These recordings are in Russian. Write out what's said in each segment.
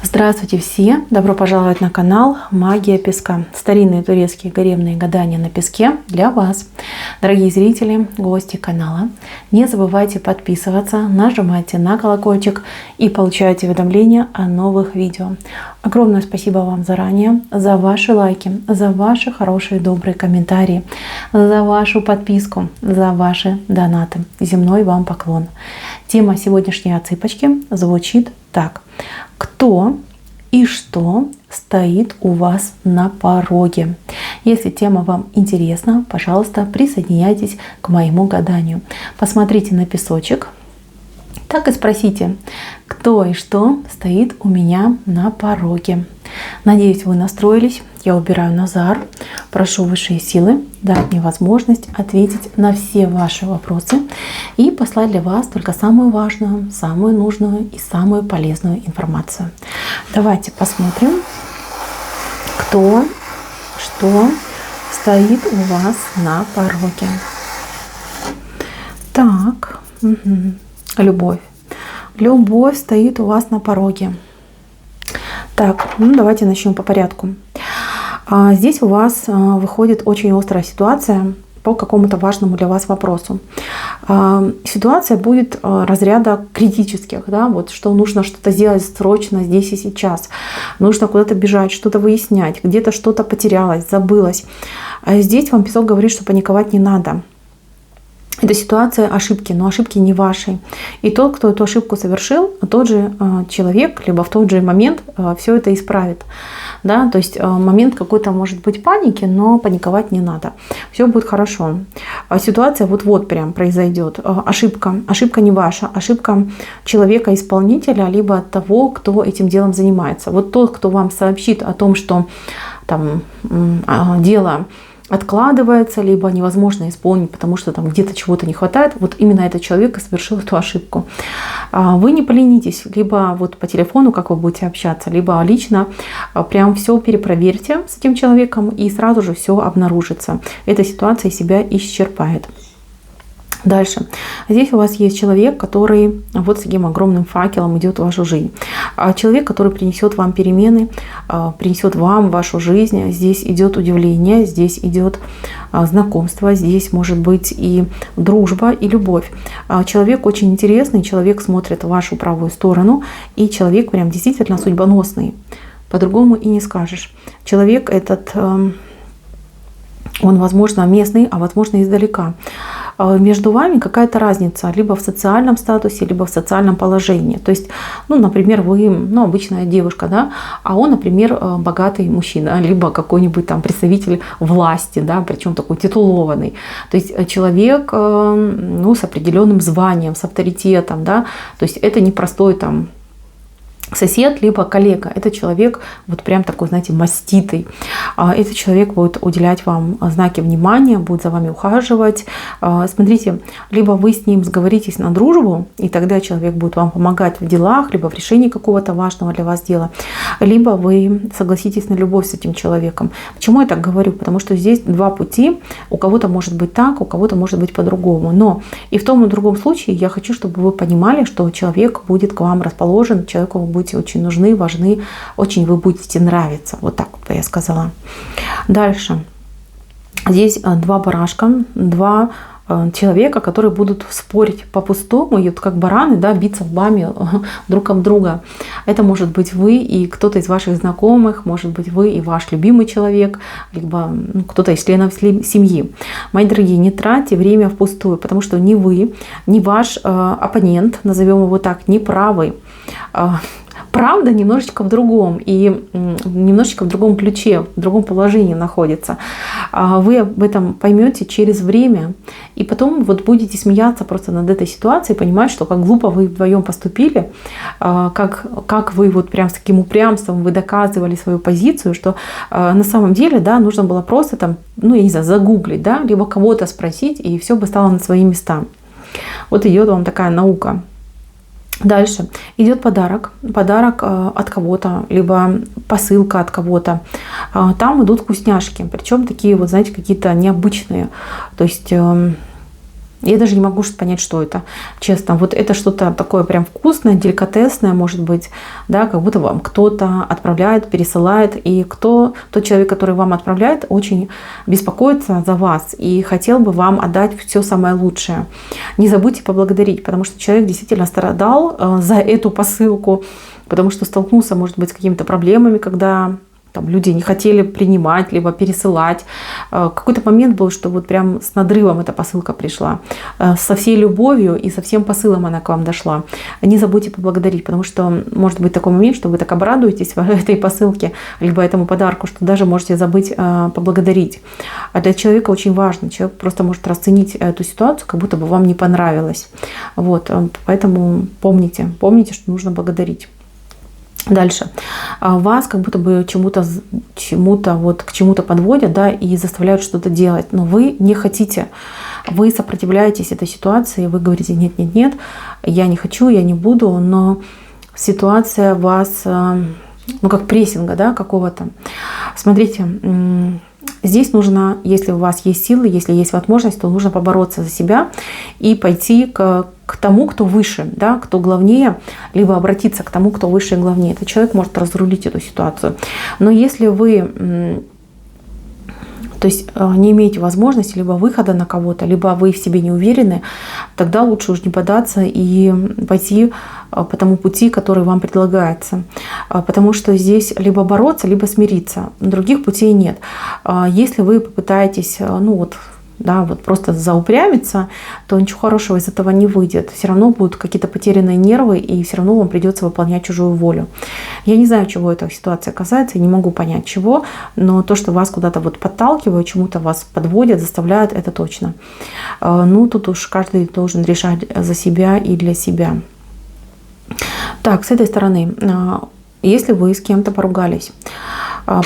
Здравствуйте все! Добро пожаловать на канал Магия Песка. Старинные турецкие гаремные гадания на песке для вас. Дорогие зрители, гости канала, не забывайте подписываться, нажимайте на колокольчик и получайте уведомления о новых видео. Огромное спасибо вам заранее за ваши лайки, за ваши хорошие добрые комментарии, за вашу подписку, за ваши донаты. Земной вам поклон. Тема сегодняшней отсыпочки звучит так. Кто и что стоит у вас на пороге? Если тема вам интересна, пожалуйста, присоединяйтесь к моему гаданию. Посмотрите на песочек, так и спросите, кто и что стоит у меня на пороге. Надеюсь, вы настроились. Я убираю Назар. Прошу высшие силы дать мне возможность ответить на все ваши вопросы и послать для вас только самую важную, самую нужную и самую полезную информацию. Давайте посмотрим, кто, что стоит у вас на пороге. Так, любовь. Любовь стоит у вас на пороге. Так, давайте начнем по порядку. Здесь у вас выходит очень острая ситуация по какому-то важному для вас вопросу. Ситуация будет разряда критических, да, вот что нужно что-то сделать срочно здесь и сейчас. Нужно куда-то бежать, что-то выяснять, где-то что-то потерялось, забылось. Здесь вам песок говорит, что паниковать не надо. Это ситуация ошибки, но ошибки не вашей. И тот, кто эту ошибку совершил, тот же человек, либо в тот же момент все это исправит. Да? То есть момент какой-то может быть паники, но паниковать не надо. Все будет хорошо. Ситуация вот прям произойдет. Ошибка. Ошибка не ваша. Ошибка человека-исполнителя, либо того, кто этим делом занимается. Вот тот, кто вам сообщит о том, что там дело откладывается, либо невозможно исполнить, потому что там где-то чего-то не хватает, вот именно этот человек и совершил эту ошибку. Вы не поленитесь, либо вот по телефону, как вы будете общаться, либо лично прям все перепроверьте с этим человеком, и сразу же все обнаружится. Эта ситуация себя исчерпает. Дальше. Здесь у вас есть человек, который вот с таким огромным факелом идет в вашу жизнь. Человек, который принесет вам перемены, принесет вам вашу жизнь. Здесь идет удивление, здесь идет знакомство, здесь может быть и дружба, и любовь. Человек очень интересный, человек смотрит в вашу правую сторону, и человек прям действительно судьбоносный. По-другому и не скажешь. Человек этот, он, возможно, местный, а возможно, издалека. Между вами какая-то разница либо в социальном статусе, либо в социальном положении. То есть, например, вы обычная девушка, да, а он, например, богатый мужчина, либо какой-нибудь там представитель власти, да, причем такой титулованный. То есть человек с определенным званием, с авторитетом, да, то есть это не простой там сосед, либо коллега. Это человек вот прям такой, знаете, маститый. Этот человек будет уделять вам знаки внимания, будет за вами ухаживать. Смотрите, либо вы с ним сговоритесь на дружбу, и тогда человек будет вам помогать в делах, либо в решении какого-то важного для вас дела, либо вы согласитесь на любовь с этим человеком. Почему я так говорю? Потому что здесь два пути. У кого-то может быть так, у кого-то может быть по-другому. Но и в том и в другом случае я хочу, чтобы вы понимали, что человек будет к вам расположен, человеку вы будете очень нужны, важны, очень вы будете нравиться. Вот так вот я сказала. Дальше. Здесь два барашка, два человека, которые будут спорить по-пустому, и вот как бараны, да, биться лбами друг об друга. Это может быть вы и кто-то из ваших знакомых, может быть вы и ваш любимый человек, либо кто-то из членов семьи. Мои дорогие, не тратьте время впустую, потому что ни вы, ни ваш оппонент, назовем его так, не правы. Правда немножечко в другом, и немножечко в другом ключе, в другом положении находится. Вы об этом поймете через время, и потом вот будете смеяться просто над этой ситуацией, понимать, что как глупо вы вдвоем поступили, как вы вот прям с таким упрямством вы доказывали свою позицию, что на самом деле, да, нужно было просто там, я не знаю, загуглить, да, либо кого-то спросить, и все бы стало на свои места. Вот идет вам такая наука. Дальше идет подарок от кого-то, либо посылка от кого-то. Там идут вкусняшки, причем такие вот, знаете, какие-то необычные. То есть Я даже не могу понять, что это, честно. Вот это что-то такое прям вкусное, деликатесное, может быть, да, как будто вам кто-то отправляет, пересылает, и тот человек, который вам отправляет, очень беспокоится за вас и хотел бы вам отдать все самое лучшее. Не забудьте поблагодарить, потому что человек действительно страдал за эту посылку, потому что столкнулся, может быть, с какими-то проблемами, когда там люди не хотели принимать, либо пересылать. Какой-то момент был, что вот прям с надрывом эта посылка пришла. Со всей любовью и со всем посылом она к вам дошла. Не забудьте поблагодарить, потому что может быть такой момент, что вы так обрадуетесь этой посылке, либо этому подарку, что даже можете забыть поблагодарить. А для человека очень важно. Человек просто может расценить эту ситуацию, как будто бы вам не понравилось. Вот. Поэтому помните, что нужно благодарить. Дальше. Вас как будто бы к чему-то подводят, да, и заставляют что-то делать. Но вы не хотите. Вы сопротивляетесь этой ситуации. Вы говорите: нет, нет, нет, я не хочу, я не буду. Но ситуация вас, как прессинга, да, какого-то. Смотрите, здесь нужно, если у вас есть силы, если есть возможность, то нужно побороться за себя и пойти к тому, кто выше, да, кто главнее, либо обратиться к тому, кто выше и главнее. Этот человек может разрулить эту ситуацию. Но если вы не имеете возможности либо выхода на кого-то, либо вы в себе не уверены, тогда лучше уж не поддаться и пойти по тому пути, который вам предлагается. Потому что здесь либо бороться, либо смириться. Других путей нет. Если вы попытаетесь, просто заупрямиться, то ничего хорошего из этого не выйдет. Все равно будут какие-то потерянные нервы, и все равно вам придется выполнять чужую волю. Я не знаю, чего эта ситуация касается, я не могу понять, чего, но то, что вас куда-то подталкивают, чему-то вас подводят, заставляют, это точно. Тут уж каждый должен решать за себя и для себя. Так, с этой стороны, если вы с кем-то поругались,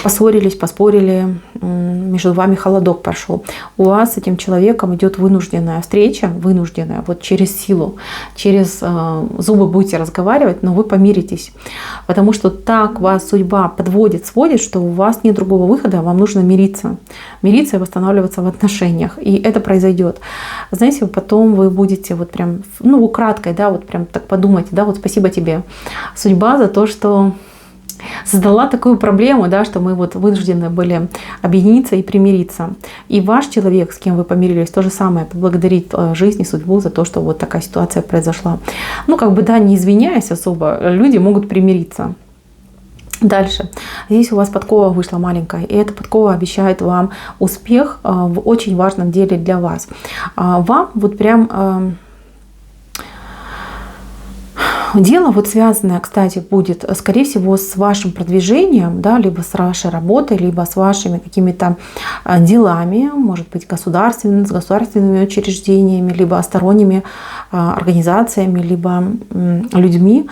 поссорились, поспорили, между вами холодок пошел, у вас с этим человеком идет вынужденная встреча, вот через силу, через зубы будете разговаривать, но вы помиритесь, потому что так вас судьба подводит, сводит, что у вас нет другого выхода, вам нужно мириться и восстанавливаться в отношениях, и это произойдет. Знаете, потом вы будете украдкой, так подумайте, спасибо тебе, судьба, за то, что создала такую проблему, что мы вынуждены были объединиться и примириться. И ваш человек, с кем вы помирились, то же самое, поблагодарит жизнь и судьбу за то, что такая ситуация произошла. Не извиняясь особо, люди могут примириться. Дальше. Здесь у вас подкова вышла маленькая, и эта подкова обещает вам успех в очень важном деле для вас. Вам дело связанное, кстати, будет, скорее всего, с вашим продвижением, либо с вашей работой, либо с вашими какими-то делами, может быть, с государственными учреждениями, либо сторонними организациями, либо людьми.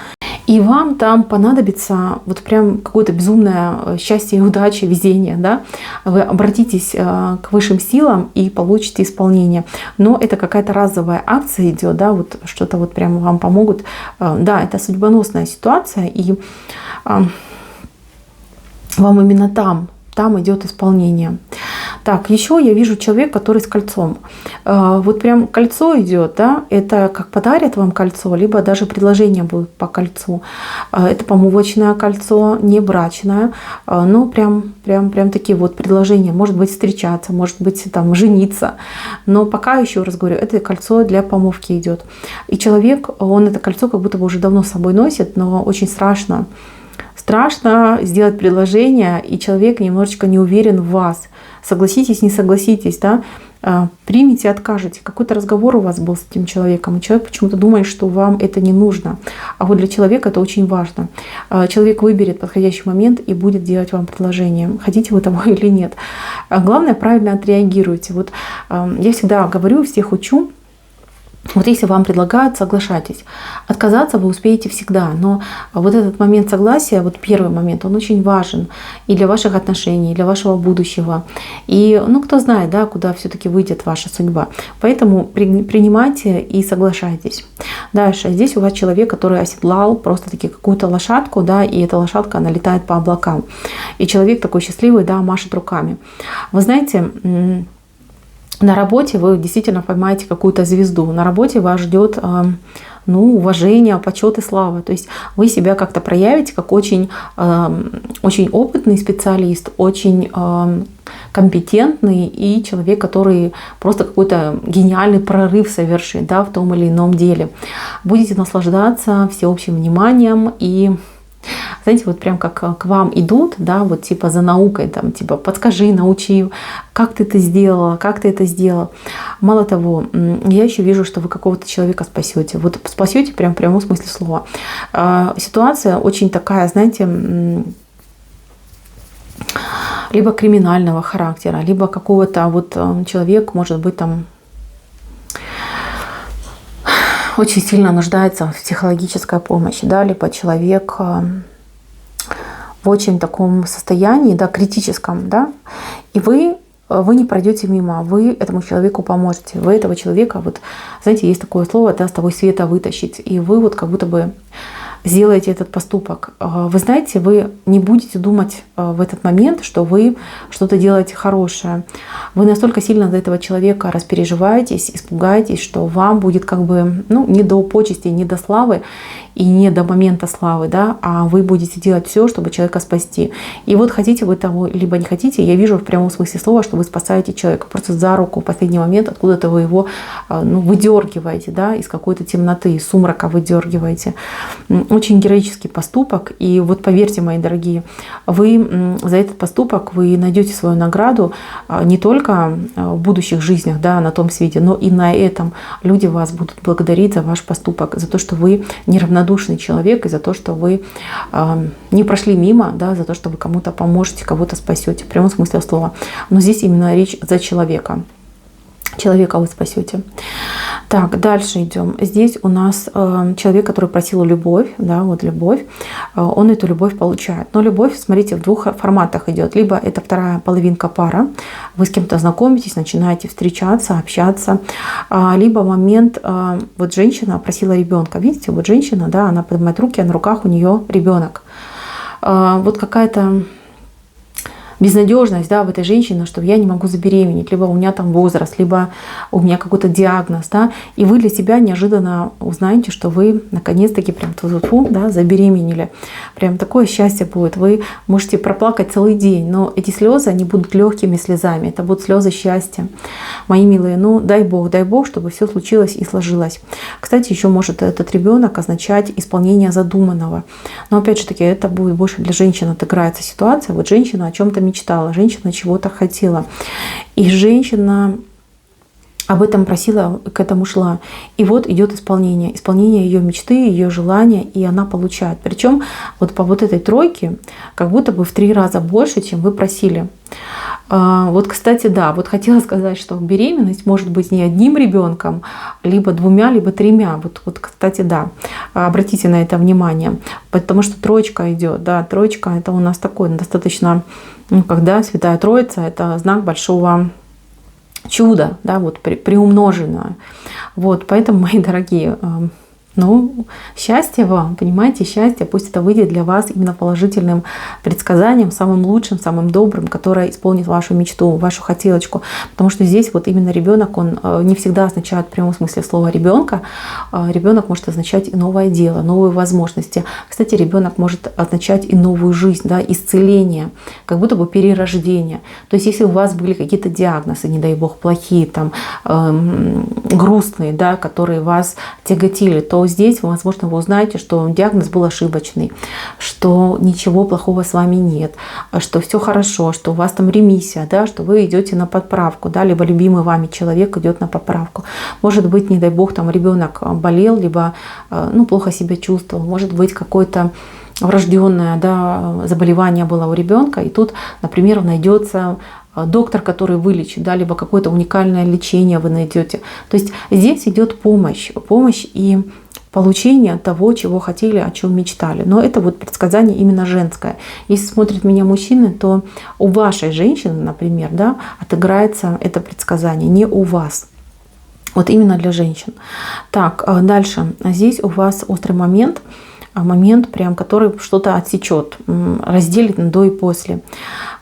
И вам там понадобится какое-то безумное счастье, удача, везение. Да? Вы обратитесь к высшим силам и получите исполнение. Но это какая-то разовая акция идет, что-то прямо вам помогут. Да, это судьбоносная ситуация, и вам именно там идет исполнение. Так, еще я вижу человека, который с кольцом. Прям кольцо идет, это как подарят вам кольцо, либо даже предложение будет по кольцу. Это помолвочное кольцо, не брачное, но прям такие предложения. Может быть, встречаться, может быть, жениться. Но пока, еще раз говорю, это кольцо для помолвки идет. И человек, он это кольцо как будто бы уже давно с собой носит, но очень страшно сделать предложение, и человек немножечко не уверен в вас. Согласитесь, не согласитесь, примите, откажете. Какой-то разговор у вас был с этим человеком, и человек почему-то думает, что вам это не нужно. А для человека это очень важно. Человек выберет подходящий момент и будет делать вам предложение, хотите вы того или нет. Главное, правильно отреагируйте. Я всегда говорю, всех учу, если вам предлагают, соглашайтесь. Отказаться вы успеете всегда, но этот момент согласия, первый момент, он очень важен и для ваших отношений, и для вашего будущего. И, кто знает, куда все-таки выйдет ваша судьба. Поэтому принимайте и соглашайтесь. Дальше. Здесь у вас человек, который оседлал просто-таки какую-то лошадку, и эта лошадка, она летает по облакам. И человек такой счастливый, машет руками. Вы знаете, На работе вы действительно поймаете какую-то звезду. На работе вас ждет уважение, почет и слава. То есть вы себя как-то проявите как очень опытный специалист, очень компетентный и человек, который просто какой-то гениальный прорыв совершит, да, в том или ином деле. Будете наслаждаться всеобщим вниманием и, знаете, вот прям как к вам идут, да, вот типа за наукой, там, типа подскажи, научи, как ты это сделала, как ты это сделал. Мало того, я еще вижу, что вы какого-то человека спасете. Вот спасете прям в прямом смысле слова. Ситуация очень такая, знаете, либо криминального характера, либо какого-то вот человек, может быть, там очень сильно нуждается в психологической помощи, да, либо человек в очень таком состоянии, да, критическом, да, и вы не пройдете мимо, вы этому человеку поможете, вы этого человека, вот, знаете, есть такое слово, да, с того света вытащить, и вы вот как будто бы сделаете этот поступок. Вы знаете, вы не будете думать в этот момент, что вы что-то делаете хорошее. Вы настолько сильно за этого человека распереживаетесь, испугаетесь, что вам будет как бы не до почести, не до славы и не до момента славы, да, а вы будете делать все, чтобы человека спасти. И вот хотите вы того, либо не хотите, я вижу в прямом смысле слова, что вы спасаете человека просто за руку в последний момент, откуда-то вы его выдергиваете, да, из какой-то темноты, из сумрака выдергиваете. Очень героический поступок. И вот поверьте, мои дорогие, вы за этот поступок вы найдете свою награду не только в будущих жизнях, да, на том свете, но и на этом. Люди вас будут благодарить за ваш поступок, за то, что вы неравнодушный человек, и за то, что вы не прошли мимо, да, за то, что вы кому-то поможете, кого-то спасете, в прямом смысле слова. Но здесь именно речь за человека. Человека вы спасете. Так, дальше идем. Здесь у нас человек, который просил любовь, да, вот любовь, он эту любовь получает. Но любовь, смотрите, в двух форматах идет. Либо это вторая половинка пара, вы с кем-то знакомитесь, начинаете встречаться, общаться, либо момент, вот женщина просила ребенка, видите, вот женщина, да, она поднимает руки, а на руках у нее ребенок. Вот какая-то безнадежность, да, в этой женщине, что я не могу забеременеть, либо у меня там возраст, либо у меня какой-то диагноз, да, и вы для себя неожиданно узнаете, что вы наконец-таки прям да, забеременели. Прям такое счастье будет. Вы можете проплакать целый день, но эти слезы, они будут легкими слезами, это будут слезы счастья. Мои милые, дай Бог, чтобы все случилось и сложилось. Кстати, еще может этот ребенок означать исполнение задуманного. Но опять же таки, это будет больше для женщин отыграется ситуация. Вот женщина о чем-то мечтала, женщина чего-то хотела. И женщина об этом просила, к этому шла. И вот идет исполнение ее мечты, ее желания, и она получает. Причем вот по вот этой тройке как будто бы в 3 раза больше, чем вы просили. Вот, кстати, да, вот хотела сказать, что беременность может быть не одним ребенком, либо 2, либо 3. Вот, кстати, да, обратите на это внимание, потому что тройка идет, да, тройка это у нас такой достаточно, когда Святая Троица, это знак большого чуда, да, вот приумноженное. Вот, поэтому, мои дорогие, счастье вам, понимаете, счастье, пусть это выйдет для вас именно положительным предсказанием, самым лучшим, самым добрым, которое исполнит вашу мечту, вашу хотелочку. Потому что здесь вот именно ребенок, он не всегда означает в прямом смысле слова ребенка. Ребенок может означать и новое дело, новые возможности. Кстати, ребенок может означать и новую жизнь, да, исцеление, как будто бы перерождение. То есть, если у вас были какие-то диагнозы, не дай бог, плохие, там, грустные, да, которые вас тяготили, то здесь, возможно, вы узнаете, что диагноз был ошибочный, что ничего плохого с вами нет, что все хорошо, что у вас там ремиссия, да, что вы идете на поправку, да, либо любимый вами человек идет на поправку. Может быть, не дай бог, там ребенок болел, либо плохо себя чувствовал, может быть, какое-то врожденное, да, заболевание было у ребенка, и тут, например, найдется доктор, который вылечит, да, либо какое-то уникальное лечение вы найдете. То есть здесь идет помощь и получение того, чего хотели, о чем мечтали. Но это вот предсказание именно женское. Если смотрят меня мужчины, то у вашей женщины, например, да, отыграется это предсказание, не у вас. Вот именно для женщин. Так, дальше. Здесь у вас острый момент, прям, который что-то отсечет, разделит на до и после.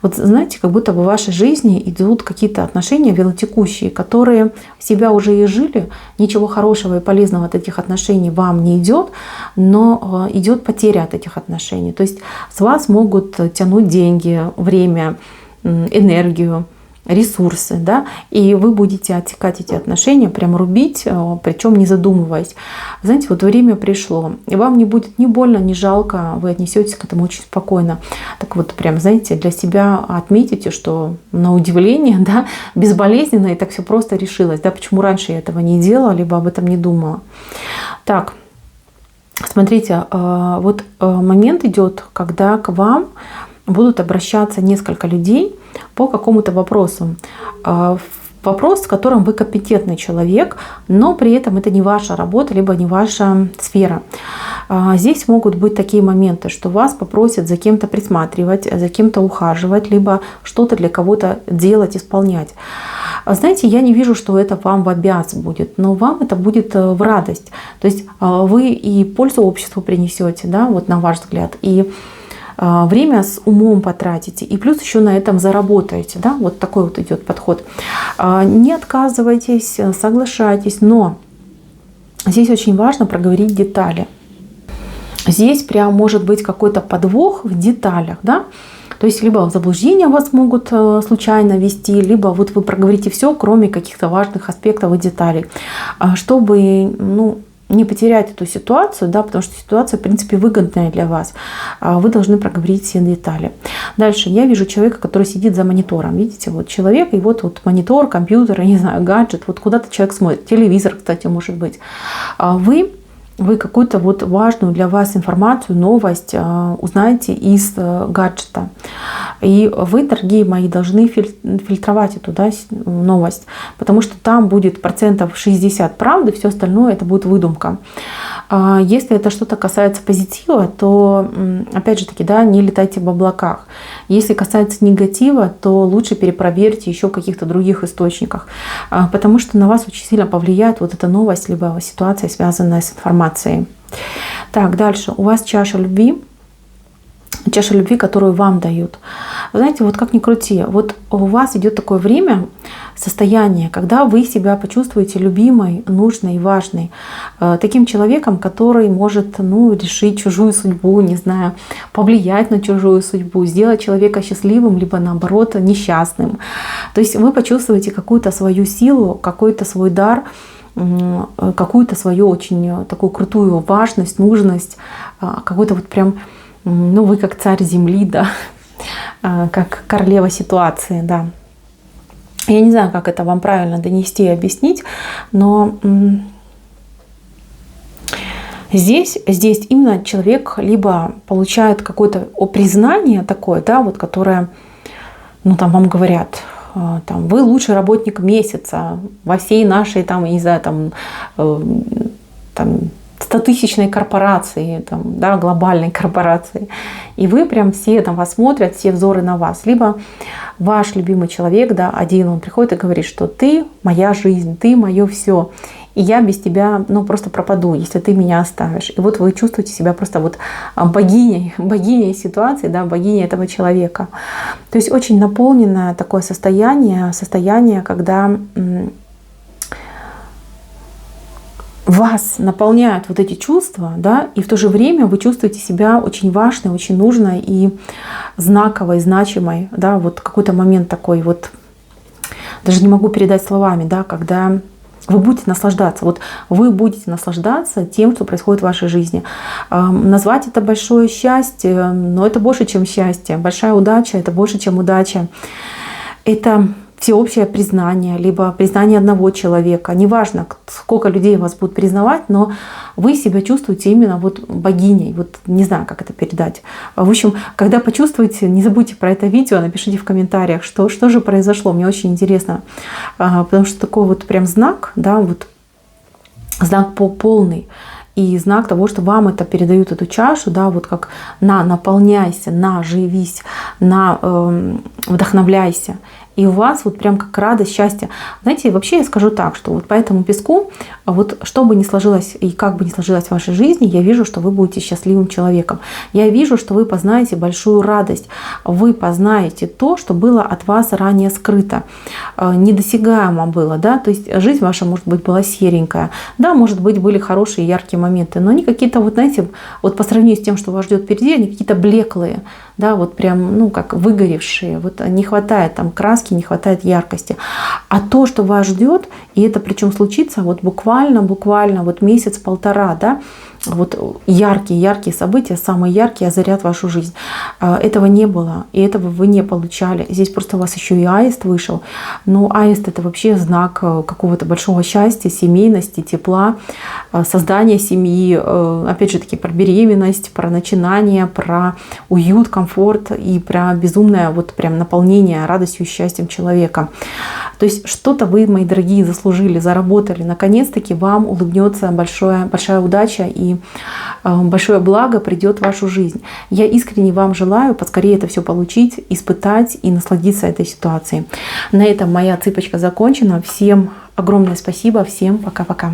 Вот знаете, как будто бы в вашей жизни идут какие-то отношения велотекущие, которые себя уже и жили, ничего хорошего и полезного от этих отношений вам не идет, но идет потеря от этих отношений. То есть с вас могут тянуть деньги, время, энергию, ресурсы, да, и вы будете отсекать эти отношения, прям рубить, причем не задумываясь. Знаете, вот время пришло, и вам не будет ни больно, ни жалко, вы отнесетесь к этому очень спокойно. Так вот, прям, знаете, для себя отметите, что на удивление, да, безболезненно, и так все просто решилось, да, почему раньше я этого не делала, либо об этом не думала. Так, смотрите, вот момент идет, когда к вам будут обращаться несколько людей по какому-то вопросу. Вопрос, в котором вы компетентный человек, но при этом это не ваша работа, либо не ваша сфера. Здесь могут быть такие моменты, что вас попросят за кем-то присматривать, за кем-то ухаживать, либо что-то для кого-то делать, исполнять. Знаете, я не вижу, что это вам в обяз будет, но вам это будет в радость. То есть вы и пользу обществу принесете, да, вот на ваш взгляд, и время с умом потратите, и плюс еще на этом заработаете. Да? Вот такой вот идет подход. Не отказывайтесь, соглашайтесь, но здесь очень важно проговорить детали. Здесь прям может быть какой-то подвох в деталях. Да? То есть либо в заблуждение вас могут случайно ввести, либо вот вы проговорите все, кроме каких-то важных аспектов и деталей, чтобы не потерять эту ситуацию, да, потому что ситуация, в принципе, выгодная для вас. Вы должны проговорить все детали. Дальше я вижу человека, который сидит за монитором. Видите, вот человек, и вот монитор, компьютер, я не знаю, гаджет, вот куда-то человек смотрит. Телевизор, кстати, может быть. Вы какую-то вот важную для вас информацию, новость узнаете из гаджета. И вы, дорогие мои, должны фильтровать эту, да, новость, потому что там будет 60% правды, все остальное это будет выдумка. Если это что-то касается позитива, то, опять же таки, да, не летайте в облаках. Если касается негатива, то лучше перепроверьте еще в каких-то других источниках, потому что на вас очень сильно повлияет вот эта новость, либо ситуация, связанная с информацией. Так, дальше. У вас чаша любви, которую вам дают. Вы знаете, вот как ни крути, вот у вас идет такое время, состояние, когда вы себя почувствуете любимой, нужной, важной, таким человеком, который может решить чужую судьбу, не знаю, повлиять на чужую судьбу, сделать человека счастливым, либо наоборот несчастным. То есть вы почувствуете какую-то свою силу, какой-то свой дар, какую-то свою очень такую крутую важность, нужность, какой-то вот прям, вы как царь земли, да, как королева ситуации, да. Я не знаю, как это вам правильно донести и объяснить, но здесь именно человек либо получает какое-то признание такое, да, вот, которое, вам говорят, вы лучший работник месяца во всей нашей, не знаю, 100-тысячной корпорации, глобальной корпорации. И вы прям все вас смотрят, все взоры на вас. Либо ваш любимый человек, да, один, он приходит и говорит, что ты моя жизнь, ты мое все. И я без тебя просто пропаду, если ты меня оставишь. И вот вы чувствуете себя просто вот богиней ситуации, да, богиней этого человека. То есть очень наполненное такое состояние, когда вас наполняют вот эти чувства, да, и в то же время вы чувствуете себя очень важной, очень нужной и знаковой, значимой, да, вот какой-то момент такой вот, даже не могу передать словами, да, когда вы будете наслаждаться, вот вы будете наслаждаться тем, что происходит в вашей жизни. Назвать это большое счастье, но это больше, чем счастье. Большая удача — это больше, чем удача. Это всеобщее признание, либо признание одного человека. Неважно, сколько людей вас будут признавать, но вы себя чувствуете именно вот богиней. Вот не знаю, как это передать. В общем, когда почувствуете, не забудьте про это видео, напишите в комментариях, что же произошло. Мне очень интересно, потому что такой вот прям знак, да, вот знак полный. И знак того, что вам это передают, эту чашу, да, вот как наполняйся, живись, вдохновляйся. и у вас вот прям как радость, счастье. Знаете, вообще я скажу так, что вот по этому песку, вот что бы ни сложилось и как бы ни сложилось в вашей жизни, я вижу, что вы будете счастливым человеком. Я вижу, что вы познаете большую радость. Вы познаете то, что было от вас ранее скрыто, недосягаемо было, да, то есть жизнь ваша, может быть, была серенькая, да, может быть, были хорошие яркие моменты, но они какие-то, вот знаете, вот по сравнению с тем, что вас ждет впереди, они какие-то блеклые, да, вот прям, ну, как выгоревшие, вот не хватает там краски, не хватает яркости. А то, что вас ждет, и это причем случится вот буквально вот месяц-полтора, да, вот яркие события, самые яркие озарят вашу жизнь. Этого не было, и этого вы не получали. Здесь просто у вас еще и аист вышел. Но аист — это вообще знак какого-то большого счастья, семейности, тепла, создания семьи. Опять же таки про беременность, про начинание, про уют, комфорт и про безумное вот прям наполнение радостью и счастьем человека. То есть что-то вы, мои дорогие, заслужили, заработали. Наконец-таки вам улыбнется большая удача и большое благо придет в вашу жизнь. Я искренне вам желаю поскорее это все получить, испытать и насладиться этой ситуацией. На этом моя цыпочка закончена. Всем огромное спасибо. Всем пока-пока.